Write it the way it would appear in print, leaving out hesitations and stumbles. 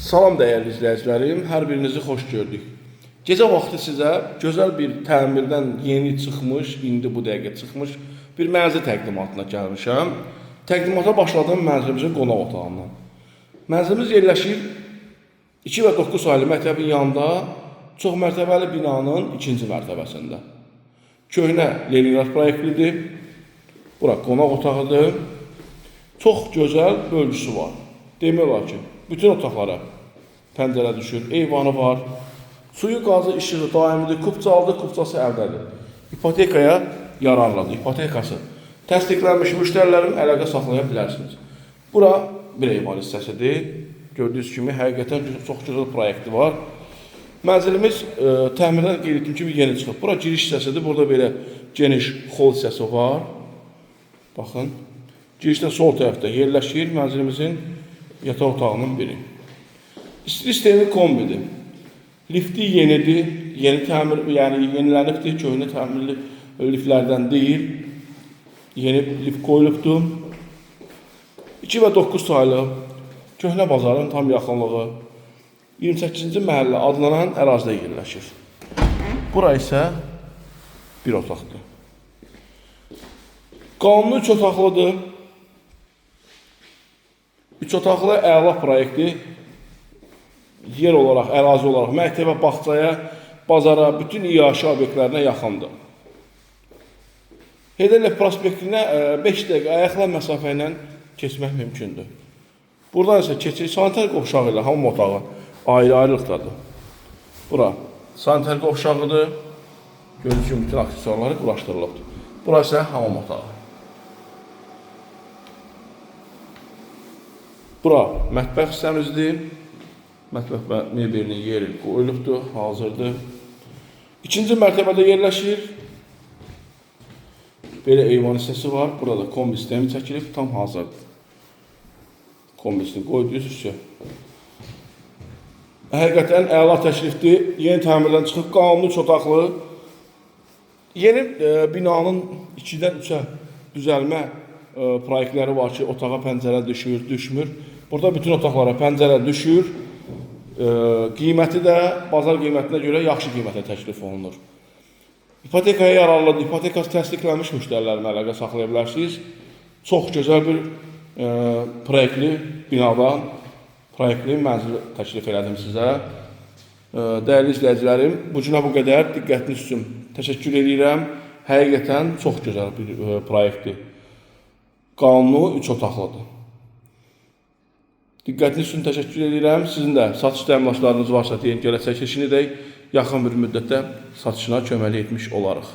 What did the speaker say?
Salam dəyərli izləyicilərim, hər birinizi xoş gördük. Gecə vaxtı sizə gözəl bir təmirdən yeni çıxmış, indi bu dəqiqə çıxmış bir mənzil təqdimatına gəlmişəm. Təqdimata başladığım mənzilimizin qonaq otağından. Mənzilimiz yerləşir 2 və 9 saylı məktəbin yanında, çox mərtəbəli binanın 2-ci mərtəbəsində. Köhnə Leningrad proyektlidir. Bura qonaq otağıdır. Çox gözəl bölgüsü var. Demək olar ki, bütün otaqlara pəncərə düşür, eyvanı var. Suyu, qazı, işığı daimidir, kupçalıdır, kupçası əvdədir. İpotekaya yararlıdır, ipotekası təsdiqlənmiş müştərilərin əlaqə saxlaya bilərsiniz. Bura bir eyvan hissəsidir. Gördüyünüz kimi, həqiqətən çox gözəl proyekti var. Mənzilimiz təmirdən qeyd etdiyim kimi yeni çıxıb. Bura giriş hissəsidir, burada belə geniş xol hissəsi var. Baxın, girişdə sol tərəfdə yerləşir mənzilimizin yataq otağının biri. İsti sistemi kombidir. Lifti yenidir, yeni təmir, yəni yenilənibdir, köhnə təmirli liftlərdən deyil. Yeni lift qoyulubdur. 2 və 9 saylı köhnə bazarın tam yaxınlığı 28-ci məhəllə adlanan ərazidə yerləşir. Bura isə bir otaqdır. Qanuni 3 otaqlıdır. 3 otaqlı əla proyekti yer olaraq, ərazi olaraq məktəbə, bağçaya, bazara, bütün iaşə obyektlərinə yaxındır. Heydərliyev prospektinə 5 dəqiqə ayaqla məsafə ilə keçmək mümkündür. Buradan isə keçir sanitar qovşağı ilə hamam otağı ayrı-ayrılıqdadır. Bura sanitar qovşağıdır. Gördüyünüz kimi bütün aksesuarları quraşdırılıbdır. Bura isə hamam otağı. Bura mətbəx hissəmizdir. Mətbəx mebelinin yeri qoyulubdur, hazırdır. 2-ci mərtəbədə yerləşir. Belə eyvan hissəsi var. Burada kombi sistemi çəkilib, tam hazırdır. Kombisini qoyduğunuz üstü. Həqiqətən əla təklifdir. Yeni təmirdən çıxıb, qanuni 3 otaqlı. Yeni binanın 2-dən 3-ə düzəlmə proyektləri var ki, otağa pəncərə düşür, düşmür. Burada bütün otaqlara pəncərə düşür. Qiyməti də bazar qiymətinə görə yaxşı qiymətə təklif olunur. İpotekaya yararlıdır, ipotekası təsdiqlənmiş müştərilərin əlaqə saxlaya bilərsiniz. Çox gözəl bir proyektli binadan proyektli mənzil təklif elədim sizə. Dəyərli izləyicilərim, bu günə bu qədər. Diqqətiniz üçün təşəkkür edirəm. Həqiqətən çox gözəl bir proyektdir. Qanuni 3 otaqlıdır. Diqqətiniz üçün təşəkkür edirəm. Sizin də satış təminatlarınız varsa deyin, gələcək keçin edək. Yaxın bir müddətdə satışına kömək etmiş olarıq.